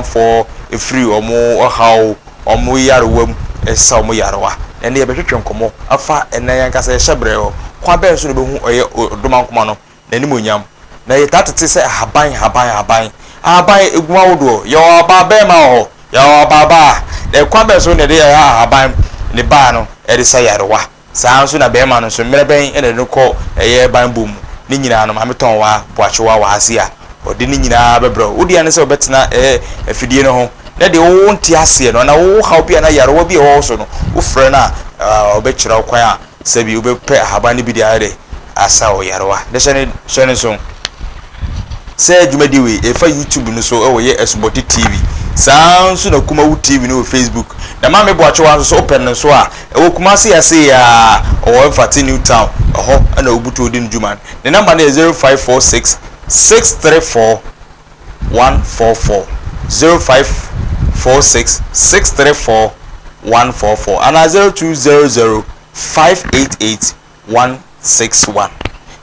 for a free or more or how or more yarwum as some yarwa. And the Betron Como, a far and Nayanka Shabreo, Quabe Subu or Domancomano, Nenimuniam. Now you got to say, Habai. I buy a guado, your babema, your baba. The Quabe soon a day I buy the bano, Edisayarwa. Sounds in a bearman, so Melbourne and a no call a year by boom. Nina no Hamiton wa, Boachua Wasia, or Dinina Bebro. Would the answer better if you didn't know? Let the old Tiasia, and I will help you and I will be also, Ufrena, or Betcher Choir, Sabi, you will pay Habani Bidiade, Asa Yarwa. The Shannon song. Say you may do it if I YouTube no so over here Asubonteng TV. Sounds no kuma TV no Facebook. The mammy watch was open and so I come see I say or Fatty New Town, a hop and a Ubutu din Juman. The number is 0546 634 144 0546 634 144 and 0200 588 161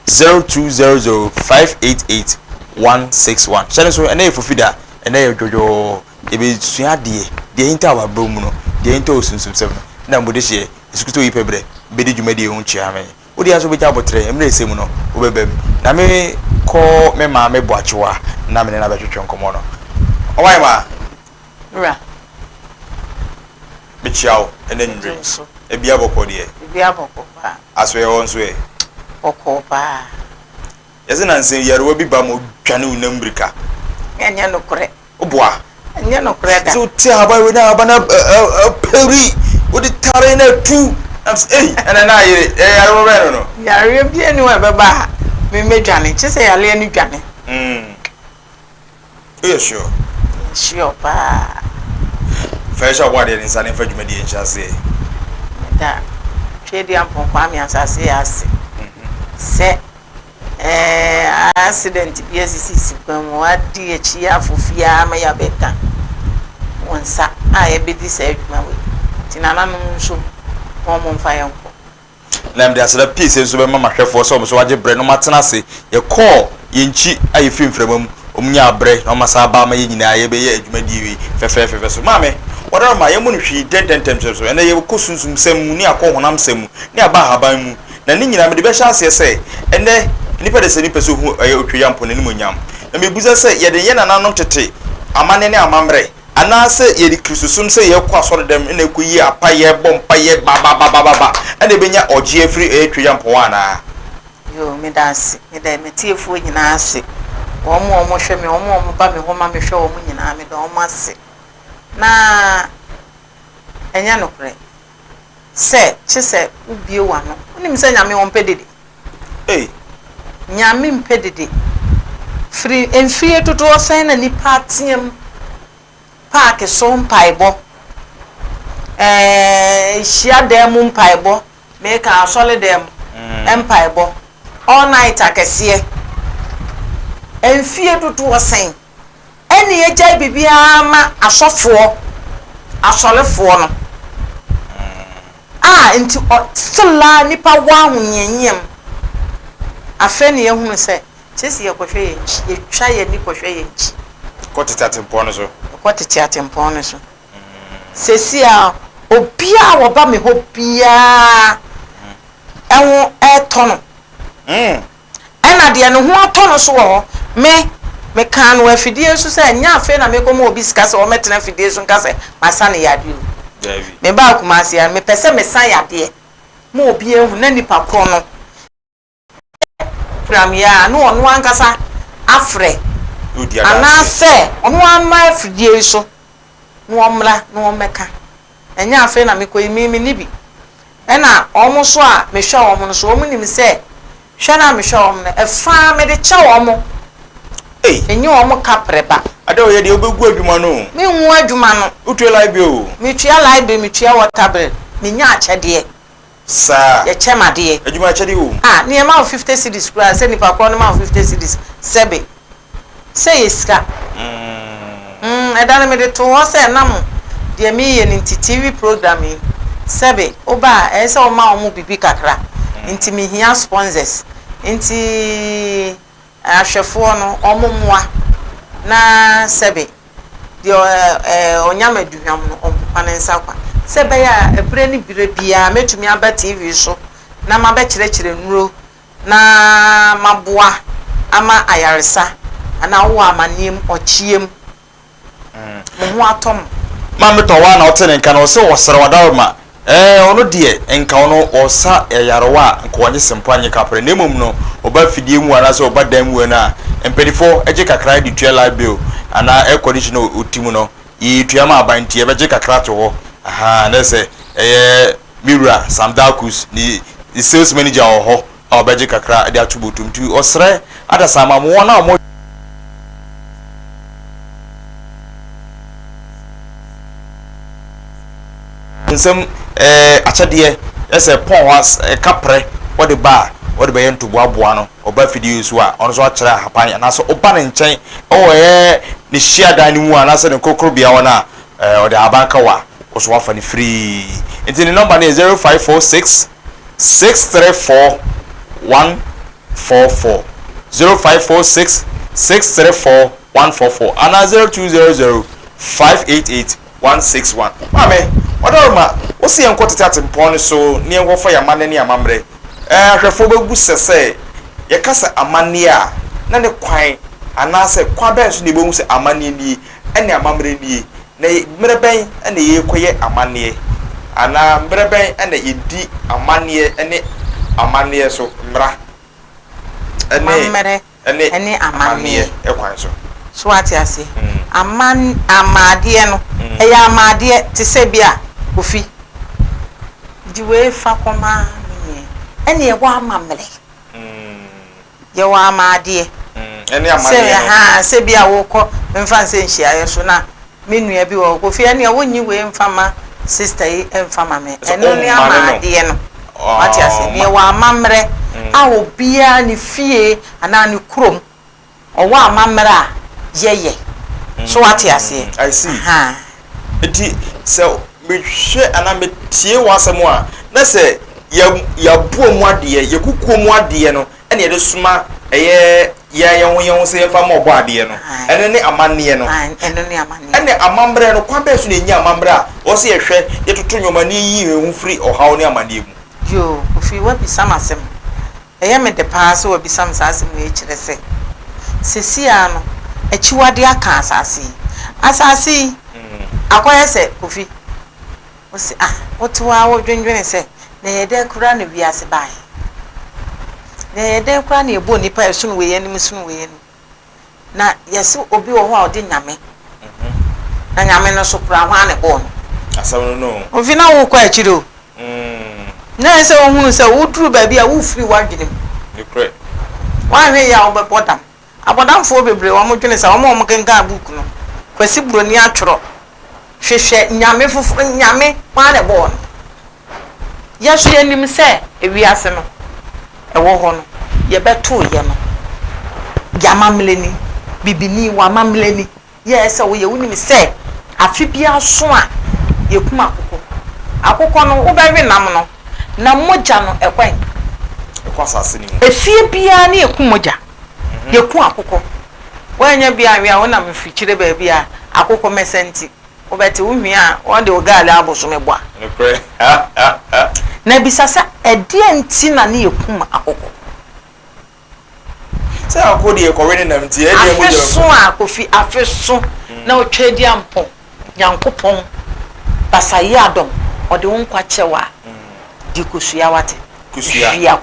0200 588 161. Channel so and for feeder and then Jojo. If it's the entire Bruno, the entire Sun7. Now, would this year is good to eat pebre, bid you made your own chairman. Would you also be able to embrace Simono, Ubeb? Now, may call me mamma Boachua, Namin and Abatron Comono. Oh, why, ma? Michel, and then drinks. A biabo codier. Biabo, as we all say. O copa. Isn't answer your Robbie Bamo Canu Numbrica. And you're not correct. Oh, bois. And you're not correct. So tell about when I have a perry with the Tarina too. And then I don't know. You're anywhere, Baba. Me made Johnny. Just say I learn you, Johnny. You're sure. Sure, pa. Fresh out what in San French Median shall say. That Shady and Pompami as I say. Accident, yes, what dear chia for fear, my abeka. Once I be this my way. Tinana so home on fire. Lam there's a piece of Mamma for some so I just bread no matanasi. You call Yinchi, I film from Umia bread, no Masaba, my Yina, Medi, Fefe, so mammy. What are my own she 10 times and they will cushion some same near Kohonam Semu, near Bahabamu. Nanina, the best chance, say, and then. Nipa de seni peso hu otweyam pon ne munyam na mebuza se ye de ye na nanom tete amane ne amamre ana se ye di krisusum se ye kwa so dem na kuyi apaye bompaye ba ene benya oje afri otweyam pon ana yo me dance me de metiefu nyina ase omo hwe me omo ba me homa me hwe omo nyina me de omo ase na enya no kre se chise ubie wa no onim se nyame ompedede Nyame mpedede free enfie toto osan na nipa tiem park so mpaibo hia dem mpaibo make a solid dem mpaibo all night akese enfie toto osan eni eja bibia ma asofo asolefo no nti still la nipa wa hunyanyem afeni ehunu se chesi yekohwe yenchi yetwa ye ni kohwe yenchi kwotete atempono so sesi a obia wo ba me ho bia enwo etono ena de no ho atono so wo me kan wo afidie so se nya afe na me komo obi sika se wo metena afidie so nka se masane yade David me ba kuma se ya me pese me san yade mo obi ehunu na nipa ko no Pramia no onu ankasa afre ana se onu ama afidie so no omla no omeka enya afe na mekoyi mimi nibi ena omo so a me hwa omo no so omo nim se hwa na me hwa omo no efa me de cha omo enye omo kapreba ade o ye de obegu adwuma no me hu adwuma no utu live o me tua water bread me nya achede Sir, ye chema de. Ejuma chedi wo. Ne ma 50 cedis kura se ni pa kro no ma 50 cedis. Sebe. Say iska. Edana me de to ho se nam de mi ye ni TV programming. Sebe, oba e se o ma o mu bibi kakra. Nti mi hia sponsors. Nti ahwefo no o mu moa na sebe. de onyame duhwam no ompanensa kwa se be ya ebre ni bire bia metumi aba TV so na ma be kire nuro na maboa ama ayaresa ana wo amanim ochiem mo ho atom ma meto wa na otene nka na o se wo sere wadawma ono de enka ono osa yarewa nka wonye sempo anye kapre na emom no oba fidie mu ana se oba dan mu na empedifo eje kakra di tua live bill ana air conditioner otimu no yi tua ma abanti e beje kakra to ho aha na se Mira Samdakus ni sales manager ho obeje kakra de atubotum tu osre ada sama mo na mo nsem achade ese pon was kapre what the bar what the bayan to boaboa no oba fidie so a ono so akere hapan na so oba ne nchen ni share dan mu ana se ne kokoro bia wona o de abanka wa o so wafa ni free the number is 0546 634 144 0546 634 144 and 0200 588 161 mame odorma o si enko tete mpon so ne enko fa yamane ne amamre hwefo bebu sese ye kasa amane a na ne kwan anase kwa ben so ne behu se amane ni ene amamre ni na mreben ene ye koye amane ana mreben ene yedi amane ene amane so mra ene amane e kwan so ati ase amade no eya amade te se bia ofi diwe fa koma ni ene ye wa amamre ye wa amade ene amade se ha se bia wo ko mfa se nhia ye so na menua bi wo ko fi ene wonyi we mfa ma sister yi mfa ma me ene ni amade no ati ase ni wa amamre a obia ni fie ana ni krom o wa amamre a yeye so ati ase I see eti so me hwe ana me tie wasemo a na se ya buo mu ade ye kukuo mu ade no ene ye de suma ye ho se fa mo bo ade no ene ne amane no ene amambre no kwa be so na enyi amambre a o se ye hwe ye toto nyoma ni yi hu free o hawo ne amane mu yo ofi wa bi samasem eye me de paase wa bi sam saasem we kire se sesia no echiwade aka asase akoye se kofi o se otuwa wo dwendwen se na yede kura na wiase bai na yede kura na ebo nipa esunu we yanim sunu we yanim na yesi obi wo ho a odi nyame na nyame no so kura ho ane bo no asawo no ofi na wo kwa achiro na ese wo hunu se wo duru ba bia wo free wadwenem dekre wa hwe ya wo be bodam abodamfo bebre wo mo dwene sa wo mo kenka book no kwasi broni atworo hwehwe nyame fufu nyame kwa ne bo no yesu yanim se ewiase no ewo ho no ye beto ye no yamamleni bibini wa mamleni ye se wo ye wunim se afi bia so a ye kuma akoko no wo bewe nam no na moja no ekwan ekwasase ni efie bia na ekumoja ye ku akoko wanya bia wi a wona mfikire ba bia akoko mesenti obeti uhia wonde ogala aboso meboa na bisasa edie nti na ne yekum akoko se akodi e kowene nam ti edie mo jero so akofi afeso na otwedi ampo nyankopon basayi adom ode wonkwa chewa dikusuya wate kusuya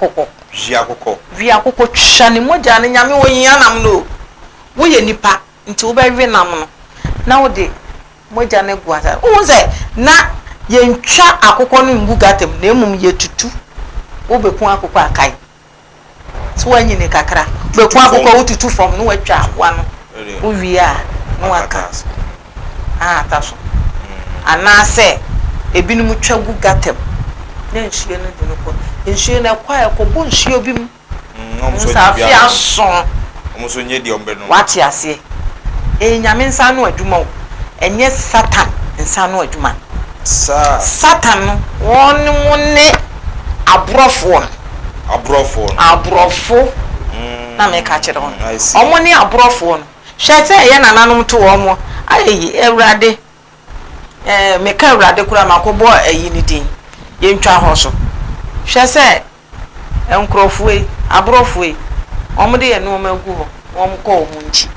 vi akoko twani moja ne nyame wonya nam no wo ye nipa nti wo ba wi nam no na wo de moja ne guata unze na ye ntwa akoko no mbu gatem na emum ye tutu wo beku akoko akai so wanyi ne kakra beku akoko wo tutu from no watwa akwa no wo wi a no aka taso anase ebinum twa gu gatem na nhie no de no ko nhie na kwa ko nhie obi mu safia so omuso nye di ombe no wati ase nyame nsa no adwuma o enye satan nsa no adwuma satan no wonne abrofo na me ka kire won omo ne abrofo no hwete ye nananom to omo Ayi Ewurade meka Ewurade kura makobo ayi ni din ye ntwa ho so hwe se enkrofue abrofue omde ye no magu ho omko omunchi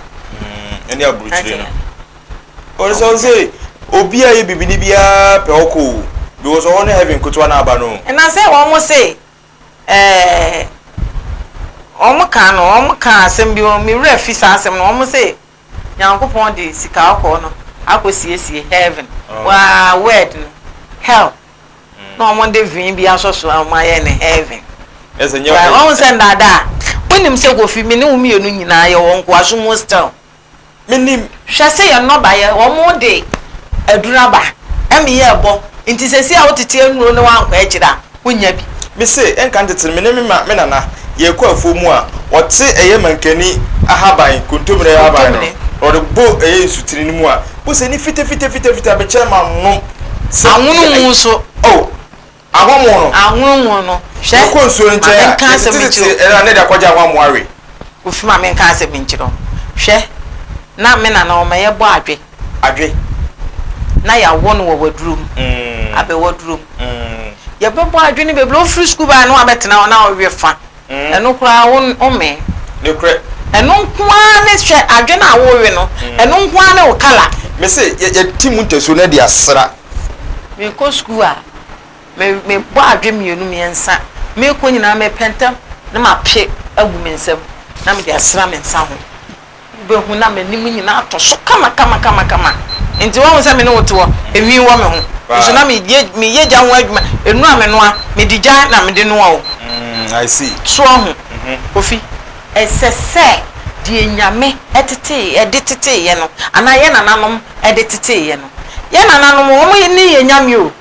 eni aburuchire no o say obi aye bibini bia pe oko because one heaven kutwa na aba no na say wo say omka no omka asem bi o mi refi sa asem no omo say Nyankopon de sika akọ no akosiesie heaven wa word no hell no omo de vin bi asoso amaye ne heaven ese nya o say ndada wonim se go fi mi ne umi enu nyina ye won ko aso mo still menim hwe se ye no ba ye omo de aduraba emi ye ebo nti sesi a wotete enuro ne wankwa ekira wonya bi me say enka ntete me ne me nana ye ko afomu a wote eye mankani ahaban kontomre ahaban no or the bo nsutiri ni mu a bo se ni fite be chere ma no awunu so oh ahwomo no awunu no hwe ko nsuo nche era ne da kwaja ahwomo awe ofi ma men kan se binchiro hwe na me na o maye bo adwe na ya wo no wo wadurum abe wadurum ya bebo adwe ni be blo free school ba no abetena na o we fa eno kura o me ne kure eno nkwa ne hwe adwe na wo we no eno nkwa ne o kala me say ya timu nteso na dia sra me ko school a me bo adwe mienu miensa me ko nyina me pentem na ma pe agu me nsam na me dia sra me nsa ho be hu na me nimu nyina to so kama enti wo se me no woto ewi wo me ho so na me ye gya ho adwuma enu a me no a me digya na me de no o I see so ho ofi esese die nyame etete edetete ye no ana ye nananom edetete ye no ye nananom wo mo ni ye nyame o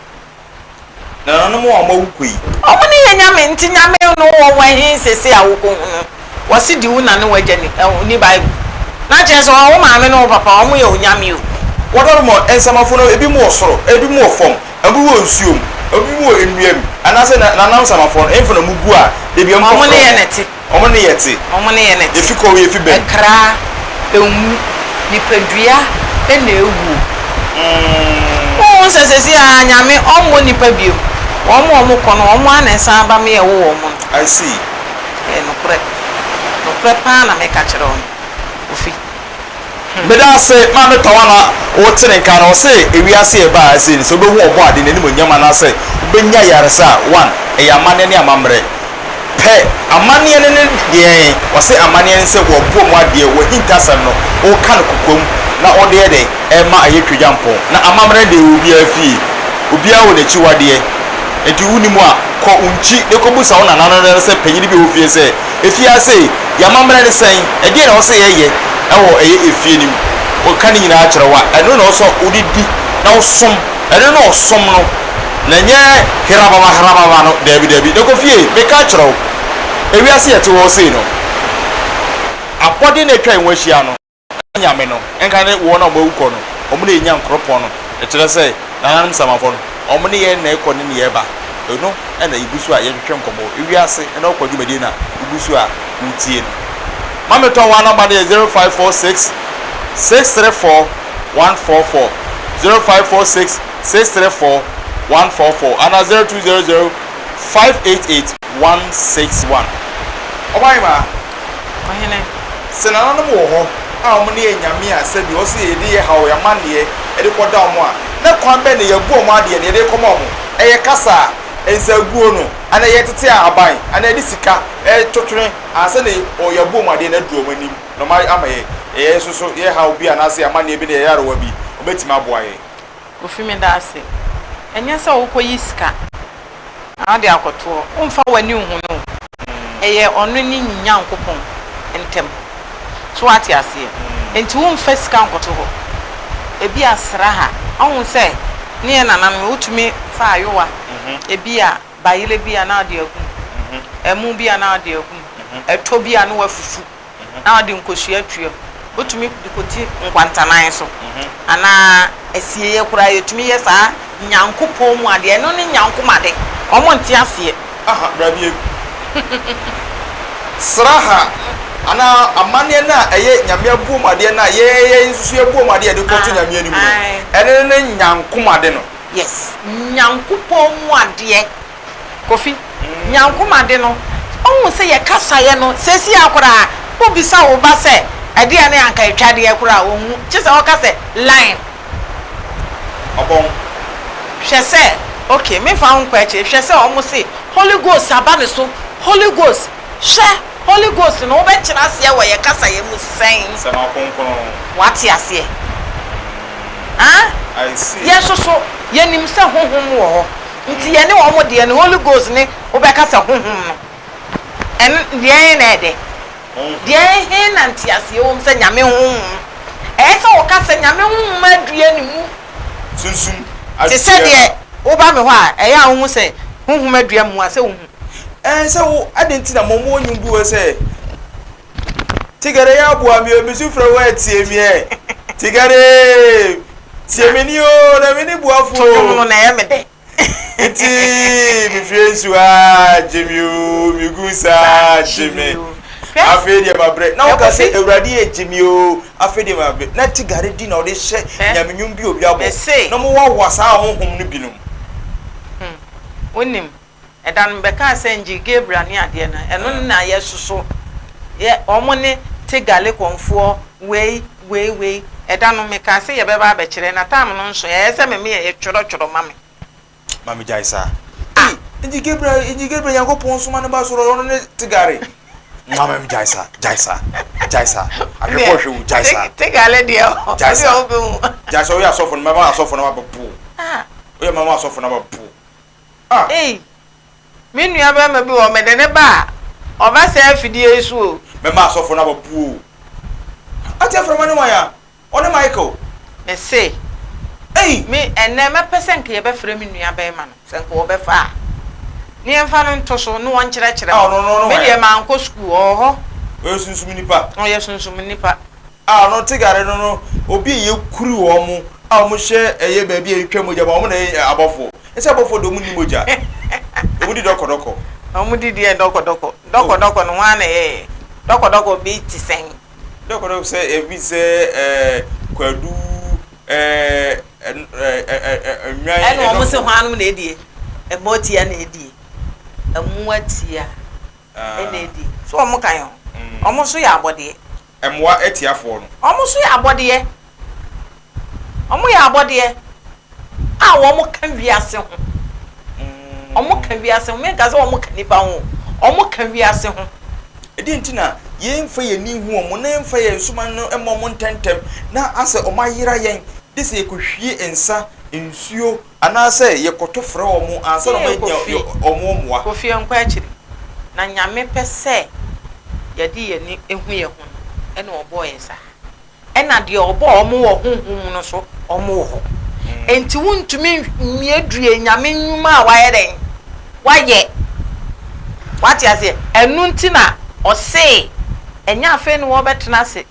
nananom wo ma wukui o mo ni ye nyame nti nyame no wo wa hin sese awoko hu wasi di wu na ne wagya ni bible na cheso wo ma me no papa wo mo ye onyame o wodoro mo ensamafo no ebi mo osoro ebi mo ofom ebi wo nsuom ebi mo enuam anase na nam samafo no enfo na mugu a de bi mo ne ye neti omo ne yeti efi ko we efi ben ekra enwu nipadua ena ewu o sesesi a nyame omo nipa bio omo kono omo anesa ba me ye wo omo I see no kure pa na me ka kire ofi beda se ma me tawana wo tene nka na wo se ewiase e ba se ni so be hu obo ade na ni mo nyama na se obenya yaresa 1 e ya mane ne amamre pe amane ne de wo se amane ne se wo bo mo ade wo hintasam no wo kan kokom na ode ye de e ma aye twedwampo na amamre de obi afie obi a wo na chi wade enti wuni mu a ko unchi de ko busa wo na nanu se panyini bi ofie se efiase ya amamre ne sen e de na wo se ye ewo eye efie nim o kan nyina akyerewa eno na oso odidi na osom eno na osom no na nye hirababa no dabi de ko fie be ka akyerew ewiase yete wo sei no apode na twa enwahia no nyame no enka ne wo na omawu ko no omo na enya nkropon no etere se nananum samafo no omo ne ye na ekọ ne ye ba eno na ibusu a ye twetwe nkomo ewiase na okwadwumadi na ibusu a utie no Mama to one number 0546 634 144 0546 634 144 and 0200 588 161. Obaima ohene senana no ho a omo ne enyame a se bi o se ye de ha o ya mane e de koda omo a na kwan be ne yabu omo ade ne de komo omo eye kasa ensaguo no ana ye tete aban ana edi sika totwene asa ne o yabu omo ade na duo manim no ma amaye soso ye ha obi anase amane bi ne yarewa bi obetima aboa ye ofimi da ase enye se wo koyi sika ade akoto umfa wani hu no eye onu ni nyankopon entem so ati ase enti wo mfa sika nkoto ho ebi asra ha ahun se ne nanan utumi fa ayowa ebi a bayile bi a na ade agu emu bi a na ade agu eto bi a na wafufu na ade nkoshi atue utumi dikoti nkwantanan so ana esie ye kura yetumi ye saa nyankopon mu ade no ne nyankomade omo nte ase aha brabi sraha ana amane na eye nyame abuom ade na ye nsusu abuom ade de koto nyame ani mu ene ne nyankomade no yes nyankopon mu ade kofi nyankomade no ohun se ye kasa ye no sesi akora obisa wo ba se ade ane anka etwade ye kora ohun chese o kase line obon hwese okay me fa hun kwa che hwese o mo se Holy Ghost abane so Holy Ghost Holy Ghost no be kira ase wo ye kasa ye mu sen sama konkon wati ase I see yes so ye nim se honhom wo ho nti ye ne wo mo de ne Holy Ghost ne wo be kasa honhom no en de na de he na nti ase wo se nyame honhom se wo kasa nyame honhom adue ne mu sunsun ti se de wo ba me ho a ya honhom se honhom adue mu ase honhom se wo adenti na momo onyum bi wo se tigare ya bu ami obi su fra wa tie mi e tigare tie mi ni o na mi ni bu afu no na ye me de ti mi fiesu a jemi o mi gusa jemi afedi ma bre na o ka se ewrade e jemi o afedi ma bre na tigare di na o de hye nyamenyum bi obi abo na mo wa wasa honhom no binom onim edan beka senji Gabriel ni ade na eno na yesuso ye omone tigale konfo wei edan meka se ye beba ba kire na tam no nso ye se me ye tworo mami jaisa inji Gabriel yankopon so man ba so ro ne tigare mami jaisa akeko hwe jaisa tigale de o jaisa o ya sofo no mama asofo no ba bu o ya mama asofo no ba bu me nua ba ma bi wo me de ne ba o ba se afidie su o me ma asofo na ba pu o ati aframa ne waya one Michael me say me enne me pese nke ye be frɛ me nua ba ma no se nke wo be fa ni emfa no nto so no won kire me de ma anko school ho o sunsun nipa o ye sunsun nipa no tigare no obi ye kuru wo mu mo hye eye ba bi e twa moja ba mo na abofo ese abofo do mu ni moja omudi doko omudi die doko no wan doko bi ti sen doko se e bi se kwadu nwan eno mo se hwanum na edie e motia na edie amuatia na edie so omo kan yo omo so ya abode emwa etiafo no omo so ya abode omo ya abode a wo mo kan wiase ho omo kan wiase ho me gaza omo kan nipa ho omo kan wiase ho edi ntina ye mfa ye ni hu omo na mfa ye nsuma no emo mo ntentem na ase omo ayira yen dise ye kohwie ensa ensuo anase ye koto frɛ omo ansa no magnya omo moa kofie nkwa akiri na nyame pese ye di ye ni ehu ye ho ena obo ye sa ena de obo omo wo honhom no so omo ho enti wuntumi miedue nyame nyuma a waye den waye wati ase enu ntina ose enya afa ni wo betena se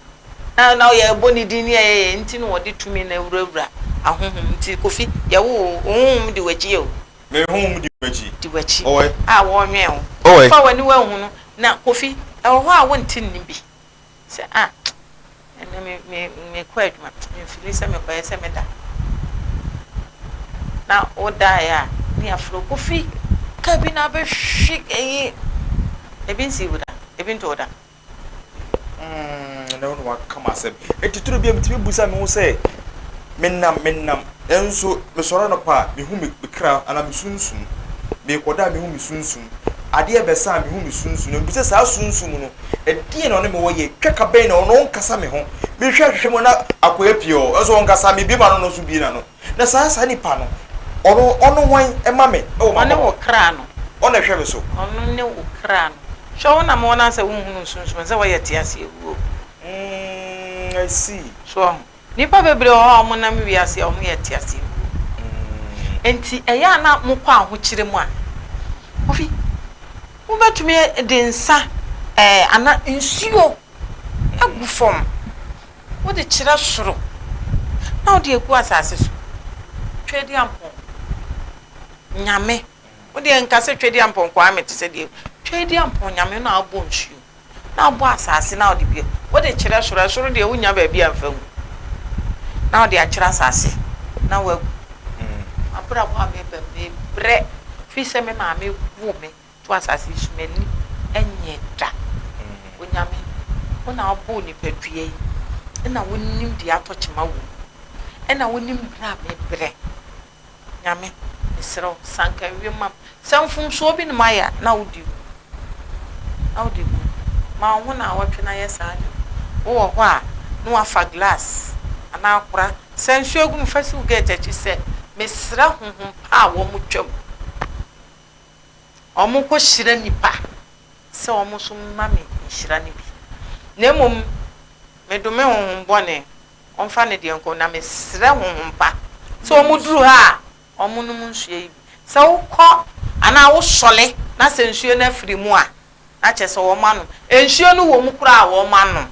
na ye boni di ni ye nti no wodi tumi na wurawura ahohom nti kofi ye wo ohum di wachi o me hum di wachi owe wo nwe o fa wani wa hu no na kofi e ho a wonti ni bi se ene me kwa adwuma me fili se me kwa se me da na oda ya ni afro kofi kabina be shik ebi nsi wuda ebi nto oda na wonu kama se etituro bi amtimi busa me wo se mennam enso me soro no pa me hu me kra ana me sunsun me koda me hu me sunsun ade e besa me hu me sunsun no bisa sa sunsun no edie no ne me wo ye tweka ben no no nkasa me ho me hwehwe mo na akoya pio enso nkasa me bi ma no so bi na no na sa ni pa no ono wan e ma me o ma ne wo kra no ono hwe me so ono ne wo kra no so na mo na sa wo hu sunsun se wo ye tie ase ewu I see so nipa bebre o mo na me wi ase o mo ye tie ase enti eya na mo kwa ho kire mu a ofi wo betumi de nsa ana nsuo agu fom wo de kire soro na wo de egu asase so twedi ampo nyame wo de nkase twedi ampo kwa me te se de twedi ampo nyame na abo nsuo na bo asase na odi bi wo de kire soro de wunya ba bia mfa hu na odi a kire asase na wa abura bo ame be bre fi se me ma me wo me to asase sumeni enye da onyame ona obo ni padue na wonim di atochema wo na wonim bra me bre nyame isro sanka wiema sanfum so bi ne maya na wodi ma ho na wotwe na yesa wo ho a no afa glass ana akura sansu egum fasi wo gate chi se mesra honhom pa wo mu twam omu ko shira nipa se omu so mame shira ni bi nemom medome honhom bone onfa ne de enko na mesra honhom pa se omu duru ha omu no mu nsuye bi se wo kọ ana wo sole na se nsuye na firi mu a na che se wo manu ensuye no wo mu kura wo manu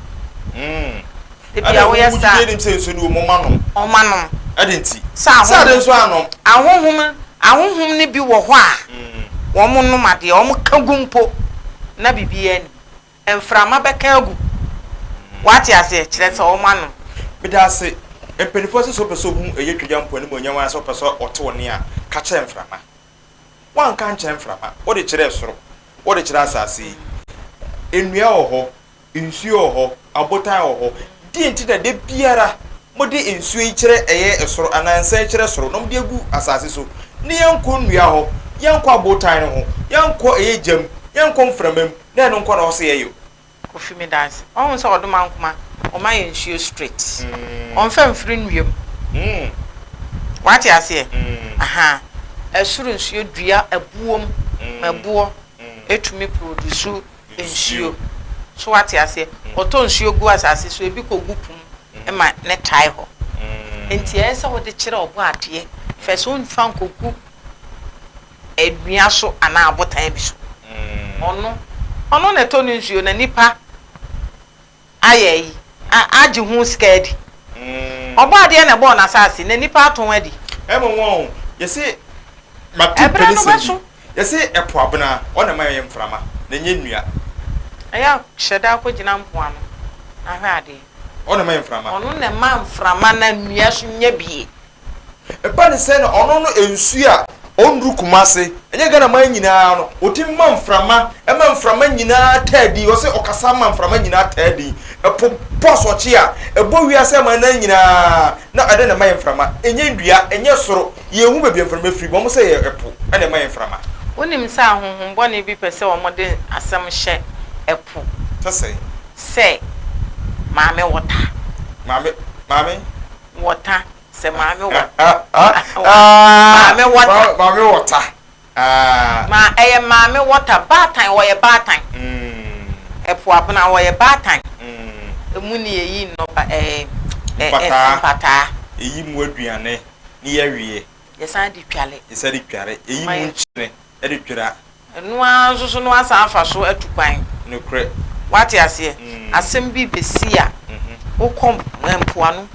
de bia wo yesa wo se nsuye no wo manu o manu adenti sa de nso anom ahonhom ni bi wo ho a wo mu no made wo mu kagumpo na bibia ni enframa beka agu wati ase kire se wo manu bidase empenifo se so peso hu eye twja mpo ne monyam ase so peso ote woni a ka kire enframa wan kan kire enframa wo de kire soro wo de kire asase enua ho nsuo ho abotan ho di enti da de biara mode nsuo yi kire eye esoro anansan kire soro no mode agu asase so ne yanko nnua ho yanko abotan ho yanko eye jam yanko mframam na no nko na wo se yeyo kofi me dance on so oduma nkoma o ma ye nsuo straight on fam free nwiem wati ase aha esuru nsuo dua abuom mabuo etumi produce nsuo so wati ase oto nsuo gu asase so ebi ko gupum e ma ne tai ho enti esa wo de kire obo ade feso nfa nkoku edua so ana abotan bi so ono na to nsuo na nipa ayeyi aji hu scared obo ade na bo na asase na nipa aton adi won yesi matu penisi yesi epo abuna ona maye mframa na nye nnua aya sheda ko gina mpo ano na hwe ade ona maye mframa ono na ma mframa na nnua so nya bie eba ne se na ono no ensu a onru kumase enye gana man nyina no otim ma mframa e ma mframa nyina taadi wo se okasa ma mframa nyina taadi epo poso chi a ebo wiase ma na nyina na ade na ma mframa enye ndua enye soro ye hu bebia mframa firi bo mo se ye epo ene ma mframa onim sa honhom bone bi pese wo mode asem hye epo se maame wota se maame wota maame wota ma eye maame wota batan wo ye batan epo abuna wo ye batan emu ni eyi no pata eyi mu aduane ni ya wie yesan di twale eyi mu nchire e de twira enu azuzu no asa afa so atukwan no kre wati ase asem bi besia ukom empoano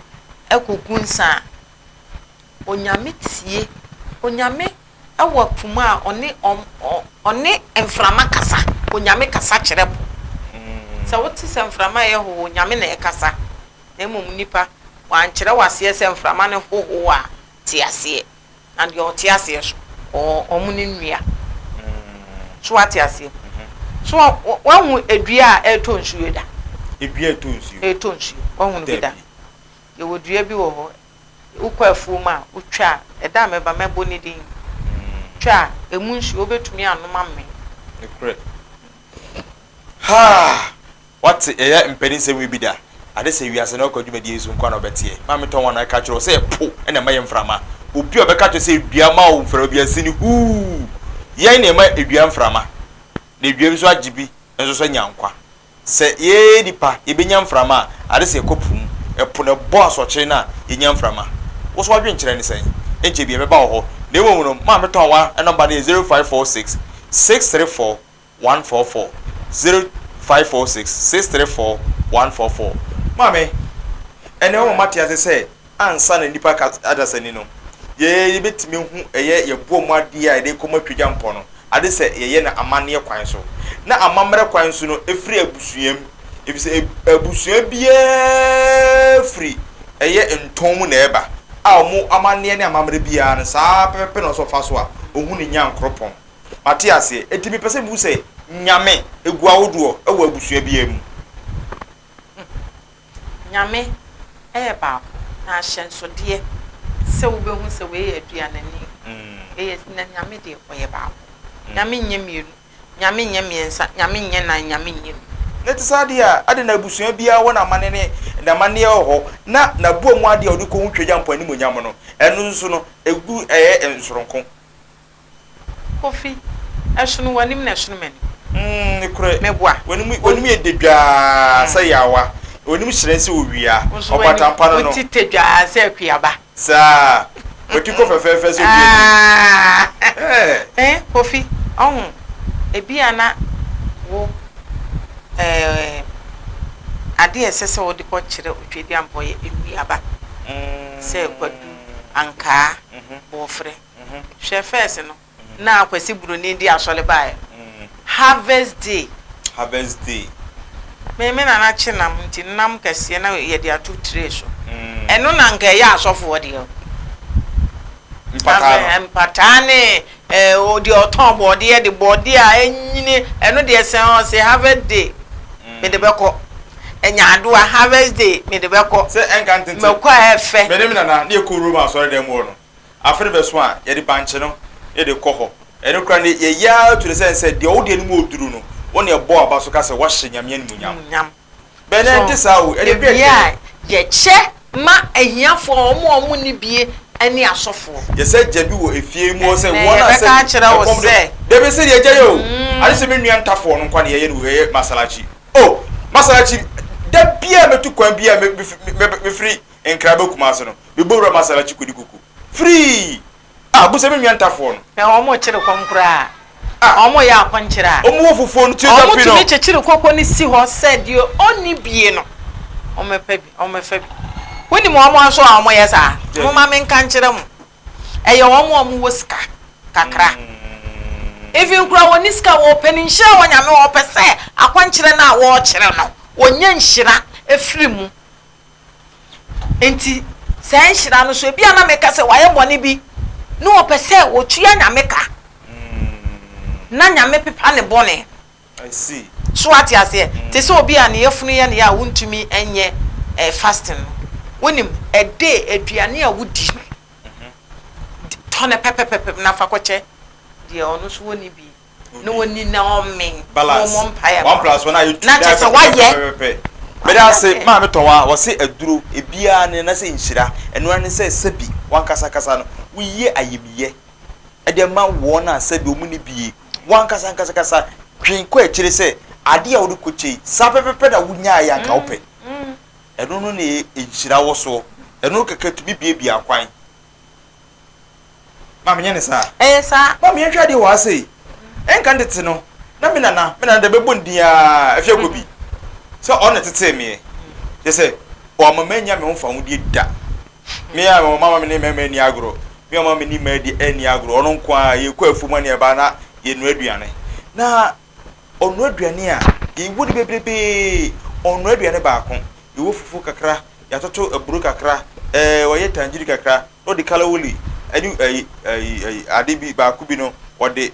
ekogunsa onyame tie onyame awa kuma oni emframa kasa onyame kasa kyerebo sa woti se emframa ye ho onyame na ye kasa na emom nipa wan kyere wase se emframa ne ho a tiase and your tiase so omuni nwia so atiase so wanhu edua eto nsuo da edua eto nsuo wanhu no bi da ye wodua bi wo ho ukwafu ma utwa eda meba mebo ni din twa emu nsuo obetumi anoma me ekre ha what eya mpeni se wi bi da ade se wiase na okwadwumadi esu nkwa na obetie ma meton wana ka kyero se po ena maye mframa obi obeka to se edua ma wo mfra obi asini hu yen na ma edua mframa na edua bi so agibi enso so nyankwa se ye dipa ebenya mframa ade se kopum epo na bo asoche na enya mframa wo so adwen kyerɛ ne sɛn enche bi ebeba wo ho na emu no ma meton wa number dey 0546 634 144 0546 634 144 mame ene wo matia se ansa na nipa ka adasani no ye betimi hu eye ye bo mu ade a de komo twja mpo no ade se ye na amane kwan so na amamre kwan so no efiri abusuam efise abusua bia free eye ntom na eba a omo amane ne amamre bia no saa pepe no so fa so a ohu ne nya nkropon Matiase etimi pese mu se nyame egu awodo e wa abusua bia mu nyame ba na ahyenso de se wo behu se we aduane ni na nyame de oye ba nyame nyemiru nyame nyemiensa nyame nyena nyame nyem Netisadi a ade na abusua bia wona amane ne na amane ho na buamu ade odi ko hwedja mpo ani monyam no enu nso no egu ensoronko kofi esunu wanim na esunu meni nikure meboa wanim ededwa sayawa wanim hyirense owia obatampa no uti tedwa se akuaba sa wati ko fefefe so bi kofi ebia na wo ade esese wo de ko kire otwedi ampoye ewiaba se kwadu anka bofre chefes no na akwasi buroni di asole bae harvest day me na chinam nti nam kase na ye de atu tire so eno na nka ye asofo wo de mpatane o de oton body e de body a enyini eno de esen o se harvest day me de beko enyadoa harvest day me de beko se enkantente me kwa efe me na e ko room asore dem wo no afere beso a ye de banche no ye de koho eno kra ne ye ya to the sense de o de no oduru no won ye bo aba so ka se wo hye nyame ni munyam benente sawo e de bia ye che ma ehiafo omo ni bie ani asofo yesa jabi wo efie mu se wona se ka kira wo se de be se de eja yo ali se me nua ntafo no kwa ne ye no we masalachi masalachi da bia metu kwan bia me free enkrabe kuma so no be bowra masalachi kodi kuku free bu se me nua ntafo no e omo kire kwam kura omo ya akwankyira omo fufo no tu da pino omo tu kire kokko ni si ho said yo oni bie no omo fa bi woni mo omo so omo yesa mo ma men kan kire mo eye omo wosika kakra even kura woni sika wo penin hye wonyame wo pese akwankyire na wo kire no wonya nhira efiri mu enti sai nhira no so bia na meka se waye bone bi no wo pese wo tua nyame ka na nyame pepa ne bone I see so ati ase te se obi a ne yefunu ye ne ya wontumi enye fasting wonim a day aduane a wudi tone pepe na fakoche de onu so woni bi no woni na omen balance 1+1 are you na te se waye me da se ma me towa wo se aduro ebia ne na se nhira eno ane se sabi wan kasa no wiye ayemiye e de ma wo na sabi omu ni bi wan kasa twin ko akire se ade a wo de kochei sa pepe da wunya ya ka ope eno no ne nhira wo so eno keke tumi bia akwan ma me nyane sa sa ma me hwa de wa sei enka ndete no na me nana de bebondia afia gobi so on tete me je say o mamanya me mfa wudi da me ya mama me ne mama ni agro me mama me ni ma di ani agro ono nkwa ye kwa afuma ne ba na ye nu aduane na onu aduane a ye wudi bebrebe onu aduane ba ko ye wo fufu kakra ya toto aburu kakra wo ye tanjiri kakra no di kala wuli adi ade bi ba ku bi no wo de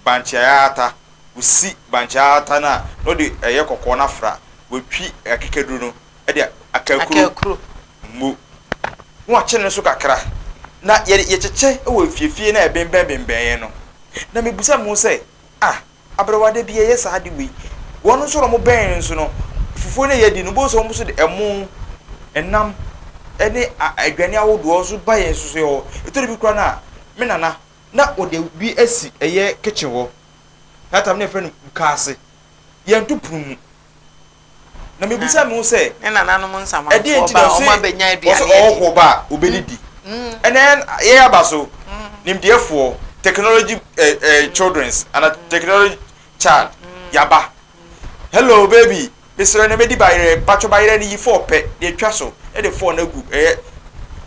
banchiata usi banchiata na no de ye kokko na fra wotwi akekedu no e de akakuru mu wo achene so kakra na ye cheche e wo fiefie na bemben no na mebusa mu se abrewade bi ye sa de wi wono so mo ben so no fufuo na ye di no bo so mo so de emu enam ene adwane awodo so ba ye so yo etori bi kura na me nana na ode bi asi eye kitchen wo hatam ne friend kaase ye ntuprum na mebusa mu se nana no nsama o ma benya aduane o ko ba obedidi enen ye abaso nimdiefo technology children's and technology child yaba hello baby bisere ne bedi bayre pacho bayre ni 4 pe de twaso e de 4 na gu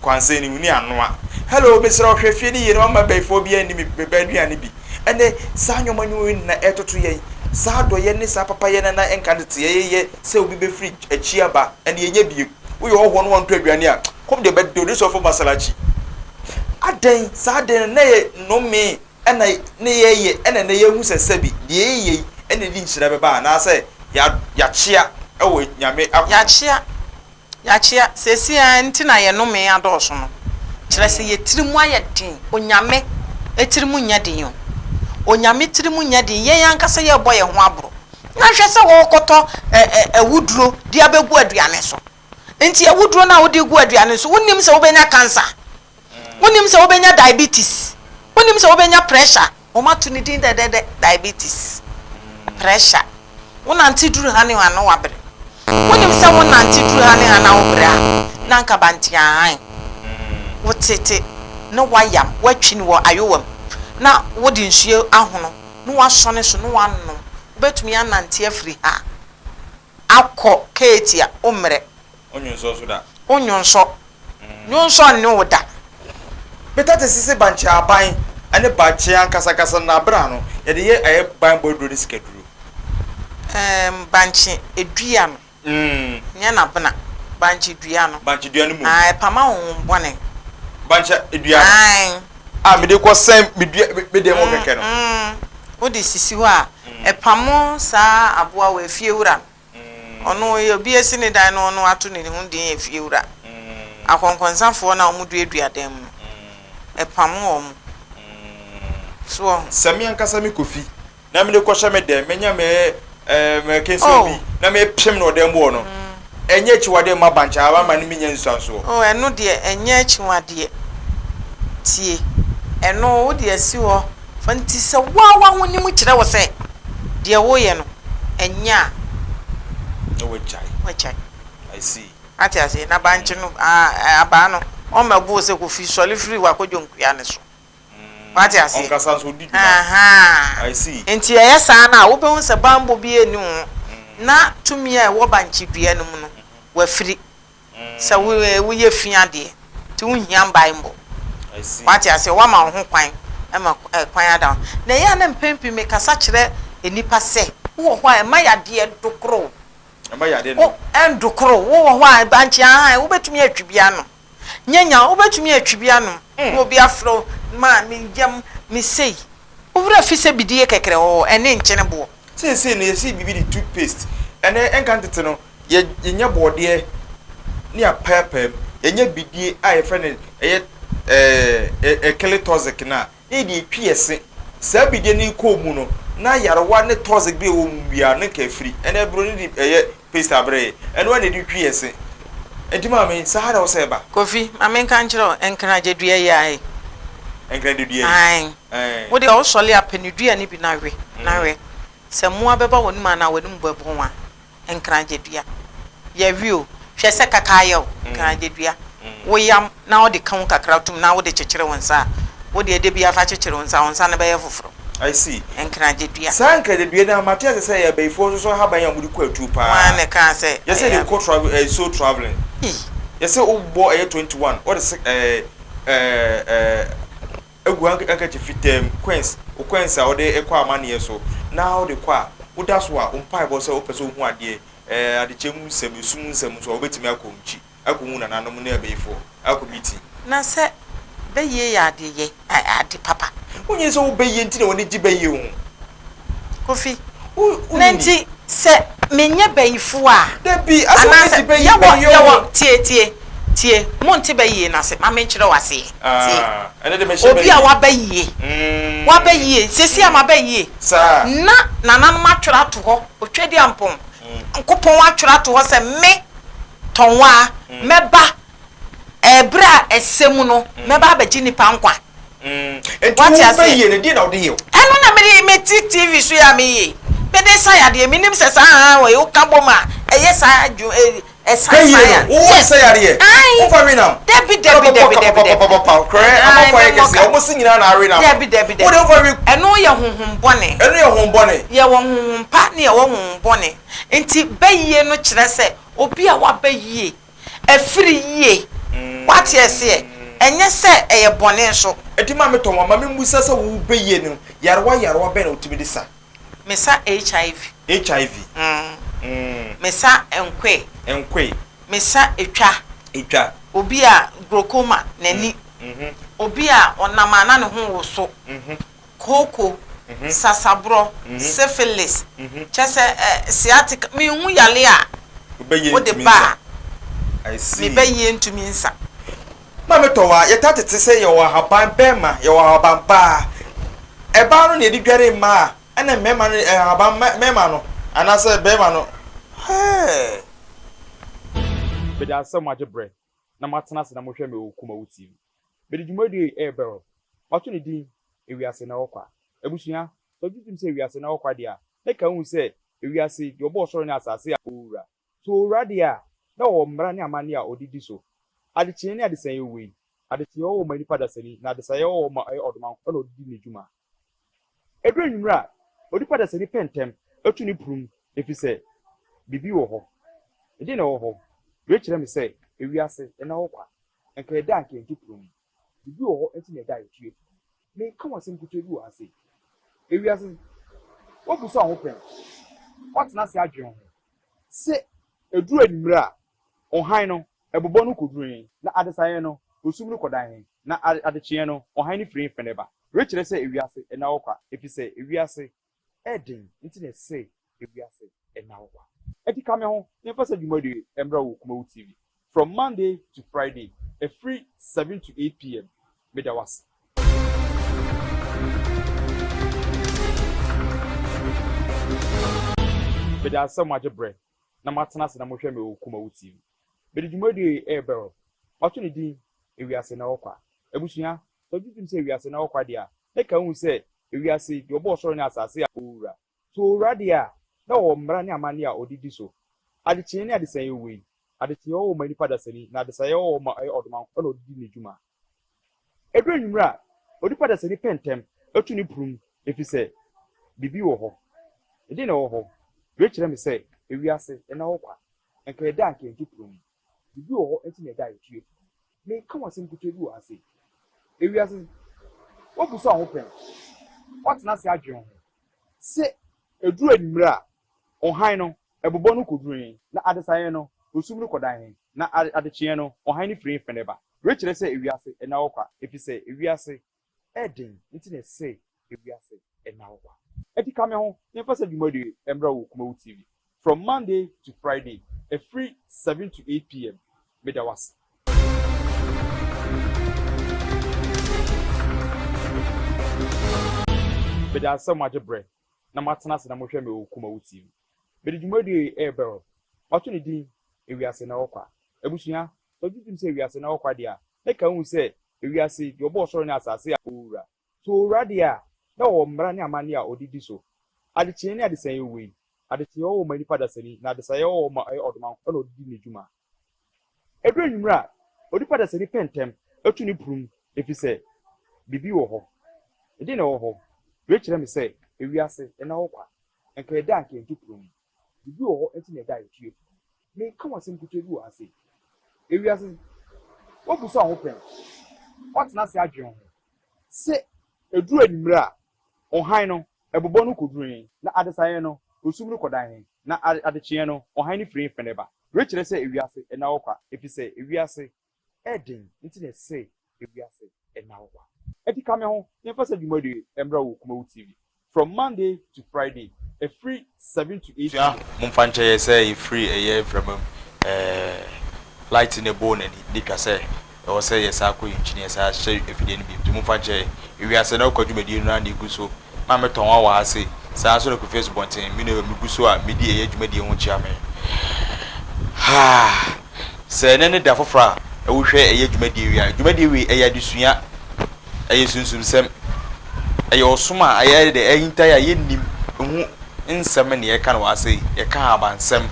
kwanse ni uni anoa hello bisere ohwefie ni ye no ma bayfo bia ni me baduane bi ene sa nyomanyu na etoto ye sa do ye ne sa papa ye na enka de ye se obi be free achi aba ene ye nya biem wo ye ho no won to aduane a kom de be do this of masalachi aden sa den na ye no me ena ne ye ena ne ye hu sesabi de ye ena di nhyira be ba na say ya chia ewo nyame ya chia sesi anti na ye no me adoso no kire se ye tirimu ayedin onyame etirimu nya din yo onyame tirimu nya din ye yankasa ye boye ho abro na hwe se wo koto ewuduro di abegu aduane so enti ewuduro na wo di gu aduane so wonim se wo benya cancer wonim se wo benya diabetes wonim se wo benya pressure o matu ni din de diabetes pressure wona anti duru hane wa no wabre wonim se wona anti duru hane hana wo bra na nka bantia wotete no wayam watwini wo ayowam na wodi nsuye ahono no wasone so no wanno betumi anante afri ha akọ ketia omre onyonso so da onyonso nyonso ne woda betate sisi banchi aban ane banchi ankasa na bra no ye de ye ban bodo ni skeduru banchi edua no nya na bena banchi dua no mu pama honbone banchi edua me de ko sem me de mo keke no o de sisi ho a pamo sa aboa we fiewura ono ye obi esi ne dan no no ato ne hu din ye fiewura akonkonsanfo na omudu eduadem pamo om so sami ankasa mi kofi na me de ko hye me de menya me kenso bi na me phem no dem bo no enye chiwade ma bancha aba ma ni menya nsuanso eno de enye chiwade tie eno wo de asi ho fanti se wa honi mu kire wo se de wo ye no enya no we chai I see ati ase na banchi no aba no o mabu se ko fi soli free wa ko jonkuya ne so ati ase on kasa so di I see enti ye sa na wo be hu se bambo bi eni ho na tumi e wo banchi dua no mu no wa free se wo ye fia de ti hu hia mbaimbo I see ati ase wa ma ho kwan ema kwan ada na ya na mpempi me kasa kire enipa se wo ho a ema ya de dokro ema ya de no endokro wo ho a banchi wo betumi atwibia no nyanya wo betumi atwibia no wo bi afro ma mi jam mi sei ovra fise bidie kekere ho ene nchene bo sei ne yesi bibi di toothpaste ene enkantete no ye nya bode ni apapam ye nya bidie a ye frene ye kele toxic na e di piese sa bidie ni ko mu no na yarewa ne toxic bi wo mu bia ne ka free ene bro ni di ye paste abre ene wa ne di piese enti ma me sahara wo seba kofi amen kan kiro enkra jedua yae enkra dedua ai wo de o sole apenidua ni bi na we se mu abeba woni ma na woni mbabo wa enkra jedua ya view hwe se kakayo enkra jedua wo yam na wo de kan kakra tum na wo de chekere wonsa wo de de bia fa chekere wonsa na be ye foforo I see enkra jedua sanka de dua na matia se ya beifo so haban ya mudi kwa tu pa ma ne kan se you say they go travel so traveling you say o bo 21 what is egu anka che fitem queens o queens a o de ekwa amane so na o de kwa o da so a o mpa bo se o pese hu ade ade chemu nsem so o betimi akomchi akomu na nanom na beifo akomiti na se be ye ya ade ye ade papa unyi so be ye nti na woni gi be ye hu kofi nenti se menye beifo a da bi aso be ye yawo tie monte be ye na se ma menkyere wase tie ene de me she obi a wa be ye sesi ama be ye sa na nanan matwera to ho otwedi ampom nkopon atwera to ho se me tonwa meba ebra esemu no meba abagi nipa nkwa what you say ye ne di na ode ye eno na me TV so ya me ye bede sa ya de minim se sa we o ka boma eye sa aju esa ya o sa ya de o fa mi na Debi kre am for ye kese o mo sinyina na are na Debi o de o fa mi eno ye honhom bone ye wo honhom pa ne ye wo honhom bone enti bayiye no kire se obi a wa bayiye afiri yiye what you say enye se eye bone so enti ma me tonwa ma me musa se wo bayiye no yarwa be na otimi disa Mesa HIV. HIV. Mesa enkwe. Enkwe. Mesa etwa. Etwa. Obi a glaucoma nani. Obi a onamana ne ho woso. Koko. Sasabro. Syphilis. Chese sciatic. Me hu yale a. O de ba. I see. Me be ye ntumi nsa. Mama towa yetati te say ye wa haban bema ye wa haban ba. Eba no ne di dware ma ana mema no haban mema no anase bema no. Hey. Be da so much bread. Na matena se na mo hwe me okuma wuti. Be di jumadi e bero. Wato ne din ewiase na okwa. Ebusua so jitim se ewiase na okwa dia. Na ka hu se ewiase yo bo soro na asase a owura. So owura dia na wo mra ne amane a odidi so. Adechie ne adesan yewe. Adechie wo mani pada sani na adesan wo ma odoman ko na odidi ne djuma. Edru nwura odi pada sani pentem etu ni prum efise bibi wo ho. Edi na wo ho. We kire me se ewiase na wo kwa. Enka eda anke ntu prum. Bibi wo ho enti na eda yetue. Me ka wasem kutobi wo ase. Ewiase wo buso ho pen. What na se adwen ho. Se edru nwura ohan no ebobo no kodruin na adesaye no osum no kodan na adechie no ohan ni free feneba we kire se ewiase na wokwa efise ewiase edin nti na se ewiase na wokwa etika me ho ne fasa dwumadi embra wo kuma TV from Monday to Friday a free 7 to 8 p.m. medawas beda so much bread na matena se na mo hwe me wo kuma TV Bedi jumadi e bero. Wato ne din ewiase na okwa. Ebusua so jitim se ewiase na okwa dia. Na ka hu se ewiase de obo soro ne asase a owura. So owura dia na wo mra ne amane a odidi so. Adechie ne adesan yewe. Adechie wo mani pada sani na adesan wo ma odoman ko na odidi ne djuma. Edru nwura odi pada sani pentem etu ni prum efise bibi wo ho. Edi na wo ho. We kire me se ewiase na okwa. Enka eda anke ntu prum. Bibi wo ho enti na eda yetue. Me ka wasem kutobi wo ase. Ewiase wo buso ho pen. What na se adwen ho. Se edru anwura ohan no ebobo no kodruin na adesaye no osum no kodan na adechie no ohan ni free feneba. We kire se ewiase na wokwa efise ewiase edin enti na se ewiase na wokwa. Etika me ho ne fasa dwumadi embra wo kuma TV from Monday to Friday a free 7 to 8 p.m. Medawas. Beda so much bread. Na matena se na mo hwe me okuma TV. Bedi jumadi e bero. Wato ne din ewiase na okwa. Ebusua so jitim se ewiase na okwa dia. Na ka hu se ewiase de obo soro ne asase a owura. So owura dia na wo mra ne amane a odidi so. Adechie ne adesan yewe. Adechie wo mani pada sani na adesan wo ma odoman ko na odidi ne djuma. Edru nwura odi pada sani pentem etu ni prum efise bibi wo ho. Edi na wo ho. We kire me se ewiase na wokwa. Enka eda anke ntu prum. Bibi wo ho enti na eda yetue. Me ka wasem kutobi wo ase. Ewiase wo buso ho pen. What na se adwen ho. Se edru nwura ohan no ebobo no kodruin na adesaye no osum no kodan na adechie no ohan ni free feneba. We kire se ewiase na wokwa efise ewiase edin nti na se ewiase na wokwa. Etika me ho ne fasa dwumadi embra wo kuma TV from Monday to Friday a free 7 to 8 yeah mumfanche say free a year from light in a bone and dika say or say yes akọ engineer say share efide ni bi mumfanche ewiase na okwadwumadi no and iguso mama ton wa ase saa so ko Facebook ten mi na mi guso a mi di eye dwumadi ho chia me ha se ne da fofra e wo hwe eye dwumadi wi eye adesua eye sunsum sem eye osuma eye de ehinta ya yenim hu nsem ne ye kan wa ase ye kan abansem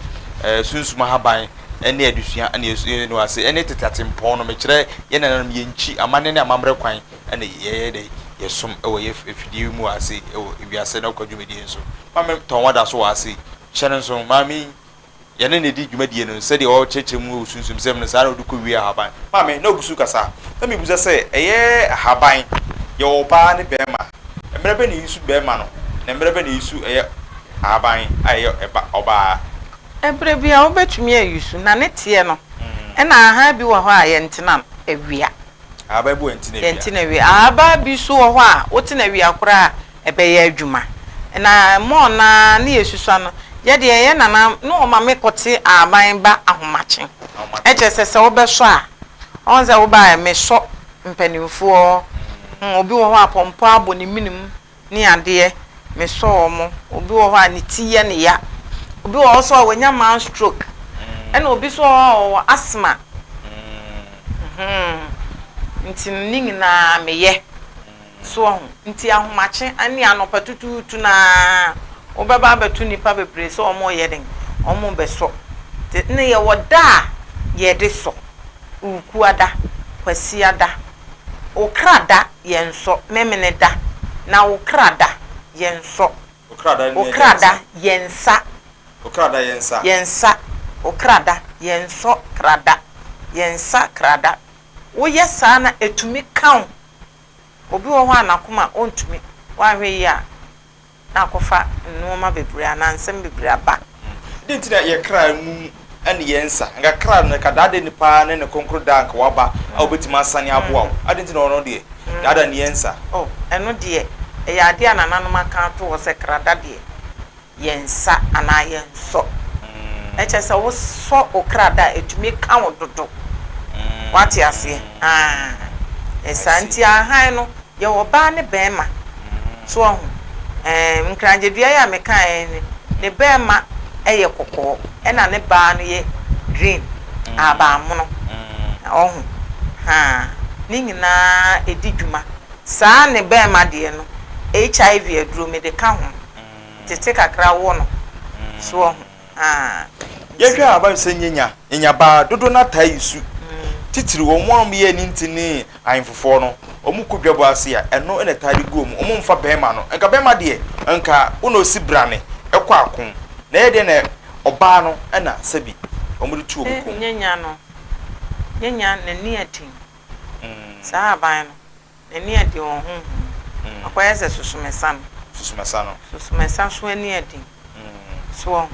sunsum haban ene adesua ene no ase ene tetatempo no me kire ye nanam ye nchi amane ne amamre kwan ene ye de yesum ewo ye efidi mu ase ewo ewiase na kwadwumadi enso mama ton wada so wa ase kyere nso mami yene ne di dwumadi no se de o cheche mu osunsum sem no sara oduko wi haban mama na obusu kasa na mi buza se eye haban ye oba ne bema emrebe ne yisu bema no na emrebe ne yisu eye aban ayo oba ebre bia obetumi ayusu na ne tie no na aha bi wo ho a yentena awia aba bu entina awia yentena awia aba bi so wo ho a wotina awia kora ebeye adwuma na mo na ne yesusu no ye de ye nana no o ma me kote aban ba ahomache eche sese wo be so a onze wo ba me so mpanimfo obi wo ho apompo abo ne minim ne ade me so mo obi wo ho a ne tiye ne ya obi wo so wanya man stroke ena obi so asthma nti ningi na meye so nti ahomache ani anopatutu na obeba betu nipa bebre so omo yeden omo beso ne ye woda ye de so ukuada kwasiada okrada yenso memene da na okrada yenso okrada yensa okrada yenso krada yensa krada wo yesa na etumi kan obi wo ho anakoma ontumi wa hwe ya na akofa noma bebre anansem bebre aba dintina ye kra mu ane yensa nga kra no kadade nipa ne konkro dank waba a obetima asane aboa adintina ono de dada ne yensa eno de e ya de anananum aka to wo se krada de yensa ana yenso eche se wo so okrada etumi kan wododo wati ase esanti ahan no ye wo ba ne bema so ho nkranjedua ya meka ne bema eye kokko ena ne ba no ye green aba amono ni nyina edidwuma saa ne bema de no HIV aduro me de ka ho tete kakra wo no so yehwa aba se nyenya ba dodo na tai su titiri wo mo ye ni ntini ahemfofo no omu kodwabo ase ya eno ene tari go mu omu mfa bema no enka bema de enka uno si brane ekwa akon na ye de na oba no ena sabi omu de tu omu ko nyenya na ni atin saa ban no na ni adi wo ho akwaya se susumesa so ani adi so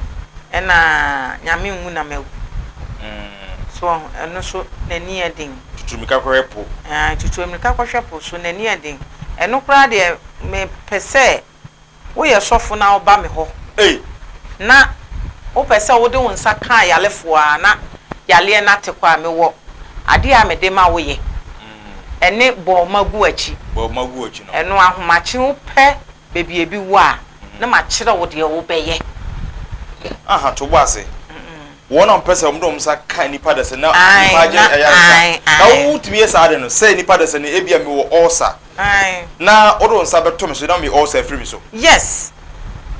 ena nyame nwu na mewu so eno so nani adin tutumika kwepo tutumika kwhwepo so nani adin eno kra de me pese wo ye sofo na oba me ho na wo pese wo de wonsa kan yalefo a na yale na tekwa me wo ade a me de ma wo ye ene bo magu achi no eno ahomache wo pe bebi ebi wo a na ma kire wo de wo beye aha to base wona mpesa mdo msa kan nipa da se na nipa je ayansa na wutumi yesa ade no se nipa da se ne ebia me wo osa na odo nsa beto me so na me osa free me so yes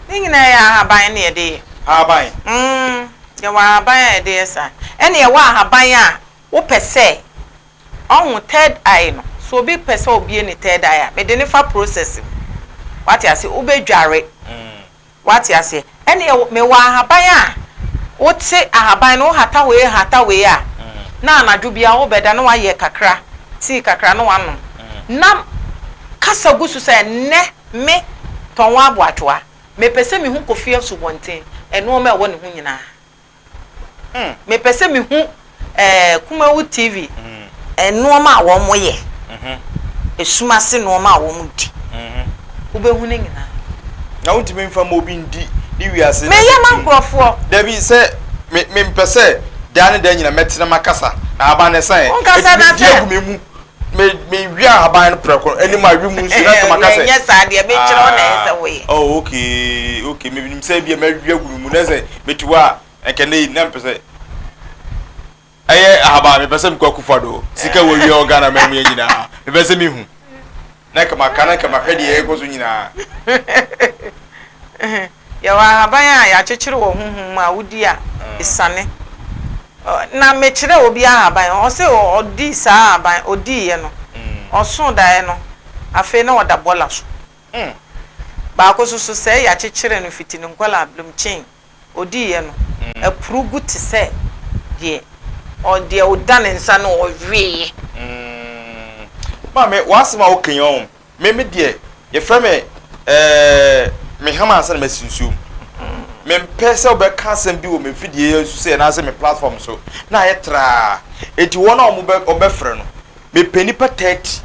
ningina ya haban ne de haban ya wa haban e de esa ene ya wa haban a wo pese ohun third eye no so bi pese obi ni third eye me de ne fa process what ya say obedware what ya say ene me wa haban a wote ahaban no hata we a na anadwo bia wo beda no waye kakra ti kakra no wano nam kasa gusu se ne me tonwa aboatoa me pese me hu kofi Asubonteng eno ma wo ne hu nyina me pese me hu Kumawu TV eno ma wo moye esuma se no ma wo mudi wo be hu ne nyina na wontimi mfa mo bi ndi ni wiase me ye mankrofo da bi se me mpese da ne da nyina metena makasa na aba ne san me wia aba ne preko ani ma wi mu nsu na makasa yes ade be kire na ese we okay me binim se bia ma wia guru mu na se metuwa enke ne na mpese aye aba me pese mko akufado sika wo wia organa ma mu nyina me pese me hu na kama kana kama hwede ye ko so nyina ya wa haban ya chechire wo hunhun ma wudi a isane na me kire obi haban o se odi sa haban odi ye no osun da ye no afi na oda bola so ba ko susu se ya chechire no fitini nkwala blumchin odi ye no apurugu ti se de o de oda ne nsa no o hwe ma me wasema o kenyon me de ye frame me hama ansa na masinsuom me pese obeka asem bi wo me fidie say na say me platform so na yetra eti wona obefre no me penipa 30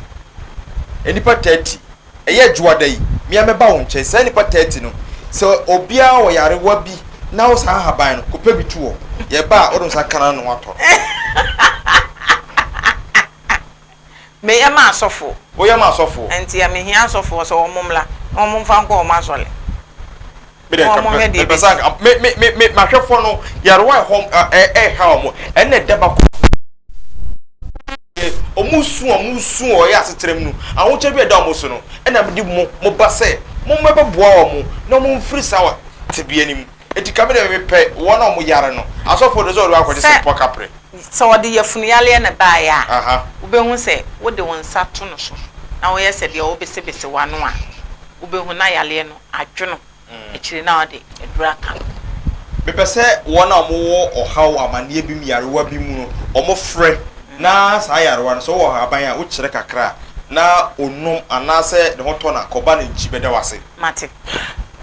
enipa 30 eye juada yi me ameba wo nche say enipa 30 no so obia wo yare wa bi na wo san haban no kopa bi tuo ye ba odun sa kana no ato me ya ma asofo wo ya ma asofo enti ya me hia asofo so omumla omumfa nko omasole me mahwefo no yarwa hom ha omo ene deba omusu o ya setrem nu ahoche bi eda omusu no ena medi mo base mo meba boa omo na mo mfiri sawa tebia nim etika me de me pe wona omo yare no asofo do zo ro akode se pokapre so wode yafunu yale na ba ya aha ubehu se wode wonsa to no so na wo yese de wo bese wano a ubehu na yale no adwono echire na ode edura kan me pese wona omo ohaw amane bi mi yarewa bi mu no omo frɛ na sa yarewa no so wo aban a wo kire kakra na onum anase de hoto na koba na nchi beda wase mate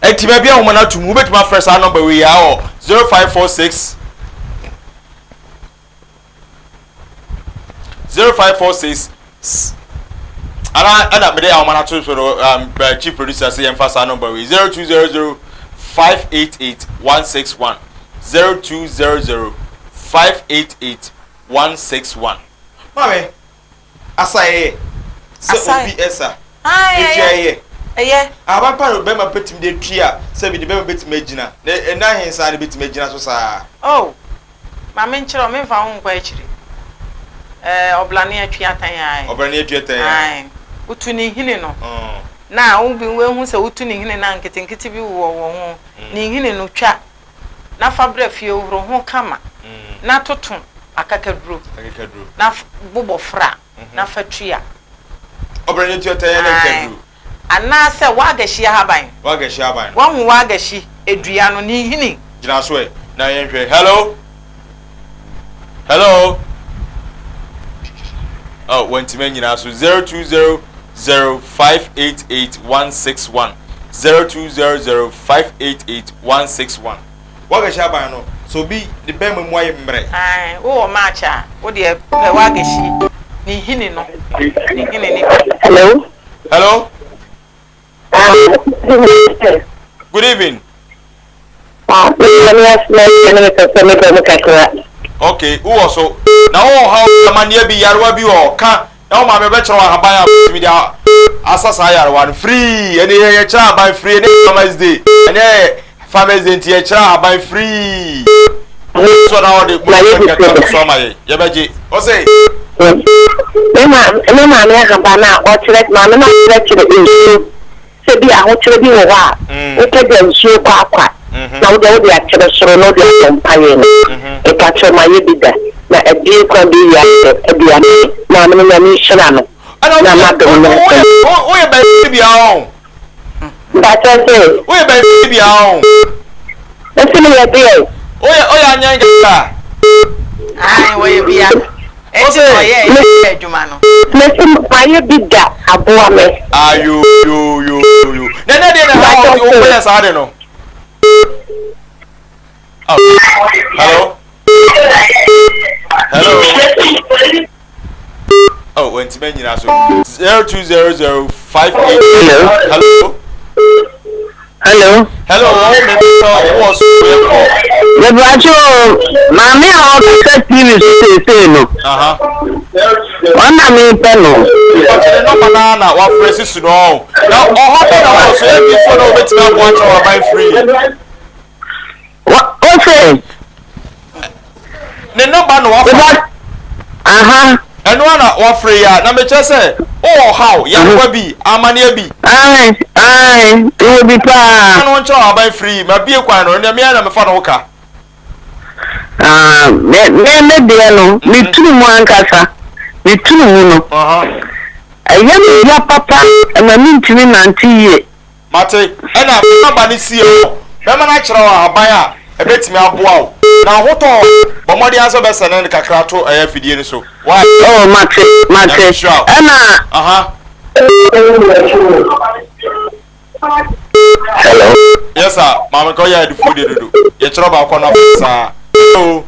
enti ba bia wo na tum wo betima frɛ sa number we ya o 0546 ana mede ya mana to so chief producer say emphasize number we 0200 588 161 0200 588 161 mame asaye se obi esa eye aba pa no be ma petim de tria se bi de be betim agina na hensa de betim agina so sa oh mame nchiro me fa ho kwa echiri oblane atwiatan ai oblane atwiatan ai utuni hine no na ubi we hu se utuni hine na nketenkete bi wo ho ni hine no twa na fabra fie woro ho kama na totun akakaduro na bobo fra na fatua oblane atwiatan na nkaduro ana se wagashi haban wanhu wagashi edua no ni hine gina so e na yenhwe hello oh went men nyina so 0200588161 0200588161 wagashi haban no so bi the be mu ayi mbre wo matcha wo de wagashi ni hine no ni hine ni hello good evening okay who also now how mania bi yarwa bi o ka na ma me be chero haban a mi dia asasa yarwa free ene ye chera haban free ene Farmers Day ene Farmers Day tie chera haban free so now the get so my ye beje o say me ma me haban na o chire ma me na chire se bi a ho chire bi wo wa o ke dem nsuo kwa na wo de akere soro no de kompaye no e ka cho ma ye bi da na e bi kwa bi ya e bi ya na me na ni shira no na ma do no o ye ba bi ya o ba cha se o ye ba bi ya o e se me ye bi o ye anya ngata ai wo ye bi ya e se o ye eduma no me se ma ye bi da aboa me ayo yo na de na ha o ko sa de no oh hello oh went men nyina so 020058 hello oh me so was the bracho mami o ka TV say no ona mi pe no no banana wa fresh su no na o hope na wa so e bi so no betima bo acho wa buy free what say the number no wa eno na wa free ya na me che say oh how ya kwa bi amane bi ai e bi pa no ncho wa buy free ma bi ekwan no na me na me fa no ka me de no me tunu mu ankasa me tunu mu no aye me ya papa na me ntimi nantie mate ena number ni si o be ma na kire wa aban a ebetimi aboa o na hoto bomodi aso be sene kakra to aya fidie ni so why oh mate ena hello yes Bessa, Mamma Koya, the food you do. You trouble corner. Oh,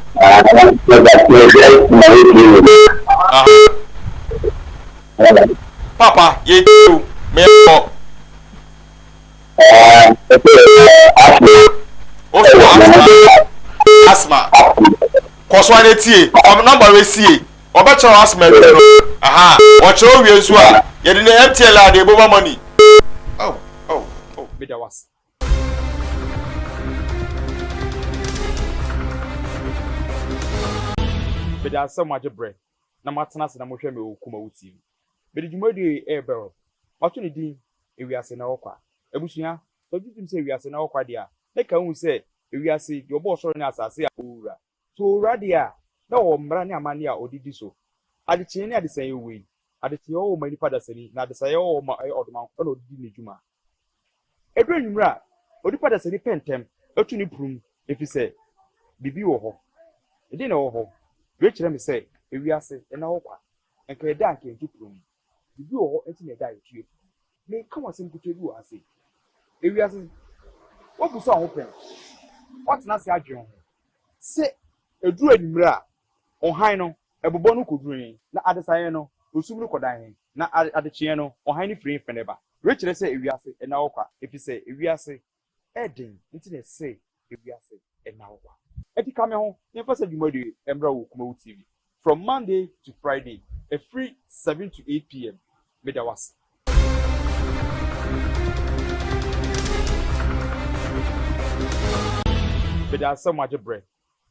Papa, you do. Me. Asthma. Koswane tie. Number we see. Obecho asthma. Aha. Watch all we so a. You dey MTL a dey boba money. Oh. Be that was. Be that so much bread. Na matana se na mo hwe me okuma wuti. Be di jumadi e bero. Oto ni din ewiase na okwa. Ebusua, so you say ewiase na okwa dia. Make ka hu say ewiase your boss sorry na asase a owura. So radia na o mra ne amane a odidi so. Adeche ne adesan yewe. Adeche o mani pada sani na adesan ye o ma odman na odidi ne djuma. Edru nwura odi pada sani pentem etu ni prum efi say bibi wo ho. Edi na wo ho. We kire me say ewiase na okwa. Enka eda anka etu prum. Bibi wo ho enti na eda etu. Me come on simple to do ase. Ewiase what bu so ho pen. What na se adwen. Se edru animra ohan no ebobọ no kodruin na adesaye no osumru kodan na adechie no ohan ni free feneba rechire se ewiase na okwa efi se ewiase eden nti na se ewiase na okwa etika me ho nfa se dwumadi emra wo kuma TV from Monday to Friday a free 7 to 8 p.m. medawas. But there's so much bread.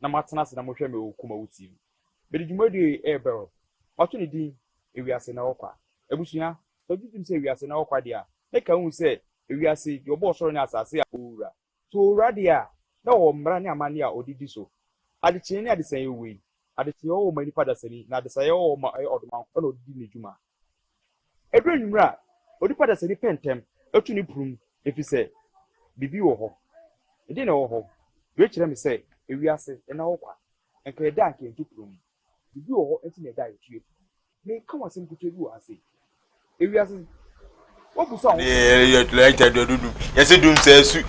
Na matana se na mo hwe me okuma wuti. Be di jumadi e bero. Oto ni din ewiase na okwa. Ebusua, so you say ewiase na okwa dia. Make ka hu say ewiase your boss sorry na asase a owura. So radia na o mra ne amane a odidi so. Adeche ne adesan yewe. Adeche o mani pada sani na adesan ye o ma odman na odidi ne djuma. Edru nwura odi pada sani pentem etu ni prum efi say bibi wo ho. Edi na wo ho. We kire me say ewiase na okwa. Enka eda anka etu prum. Bibi wo ho enti na eda etu. Me come on simple to do ase. Ewiase what bu so ho. You like that do. Yes dum say su.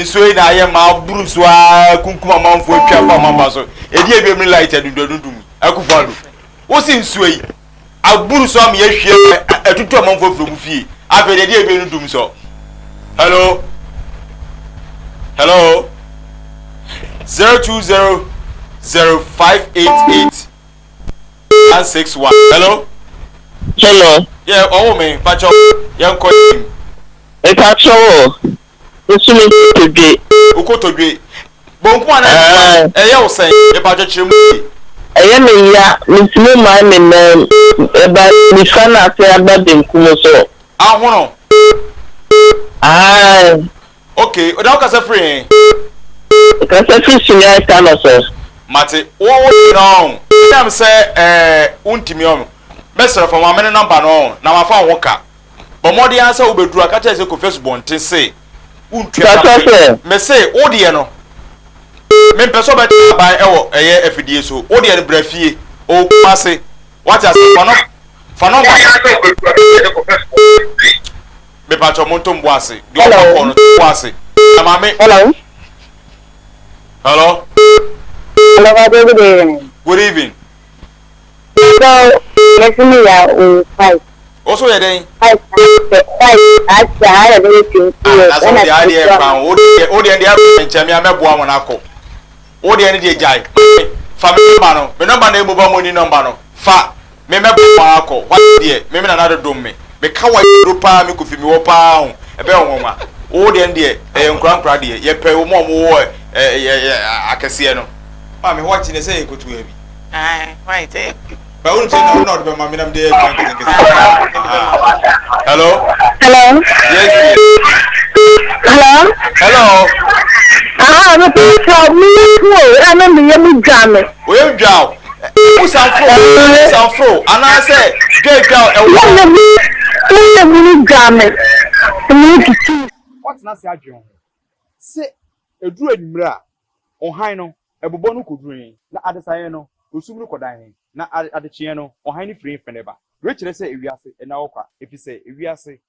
So na ye ma buru so a kunkuma manfo atwa fa mama so. Edi e be me like that do. Akufado. Wo si nsu yi. Aburu so am ye hwie atutu manfo from fie. Afede edi e be dum so. Hello. 020 0588 161. Hello. Yeah, oh me, Pacho. Young coin. E Pacho. Usumi today. Uko today. Bonkwana yo say e Pacho chiremu. Eye me ya, misimo ma me na eba mi fana se aba benkumo so. Ahono. Okay, o da ka say free. Ka say free sunya ta no so. Mate, wo no. Am say untimi on. Mesere from my number no na ma fa woka but more dey answer obeduru aka tell say ko Asubonteng say untua me say o dey no me peso be ban ewo eye afidie so o dey bra fie o kuma say what as fa no me pa cho monto mbo ase di o ko no mbo ase na ma me hello good evening so let's me ya fight also ye den fight I everything that's what the idea from o dey dey nchemi ameboa won akọ o dey ni dey jai family number na mobile money number no fa me meboa akọ what dey me na na do me ka wa do pa me ko fi me wo pa ho ebe wonwa o dey dey nkran dey ye pe wo mo wo akese no ma me what ni say ekotu abi right but won't say no be ma me nam dey hello yes hello no people me no me me jam we jam who sanfro and I say get down e me jam me what na say adwen say eduru animra ohan no ebobọ no kodruin na adesaye no osumru kodan na adechie no ohan ni free feneba we kire say ewiase na okwa efi say ewiase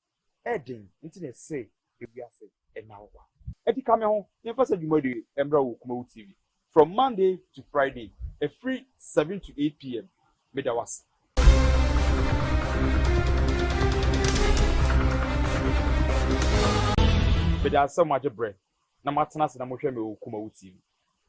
eden nti na say ewiase na okwa Eti kame ho, yemfa se dwumadi embra wo Kumawu TV. From Monday to Friday, a free 7 to 8 p.m. Medawas. Beda so much bread. Na matena se na mohwe me wo Kumawu TV.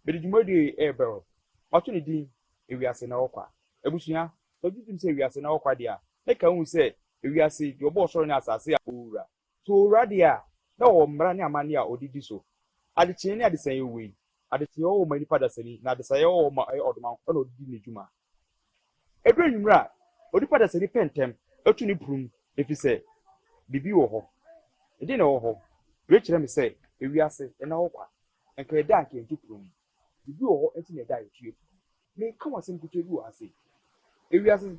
Bedi dwumadi ebero. Wato ne din ewiase na okwa. Ebusua, ogidim se ewiase na okwa dia. E ka hu se ewiase de obo soro ne asase a owura. So owura dia na wo mra ne amane a odidi so. Adeche ne adesan yewe. Adeche wo mani pada sani na adesan ye wo ma odman ko na odidi ne dwuma. Edru nwura, odipa da sani pentem, etu ni prum efise bibi wo ho. Edi na wo ho. We kire me se ewiase na okwa. Enka eda anka entu prum. Bibi wo ho enti na eda etu. Me come asem kutu bi wo ase. Ewiase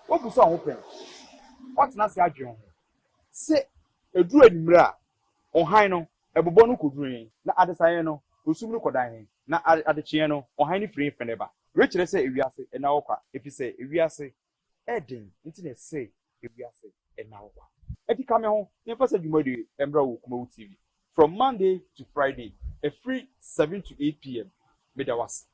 wo buso ho pen. What na se adwen ho. Se edru animra ohan no ebobo no kodruin na adesaye no osum no kodan na adechie no ohan ni free feneba we kire se ewiase na okwa efise ewiase eden nti na se ewiase na okwa eti kame ho yemfa se dwumadi embra wo Kumawu TV from Monday to Friday a free 7 to 8 p.m. Medawas.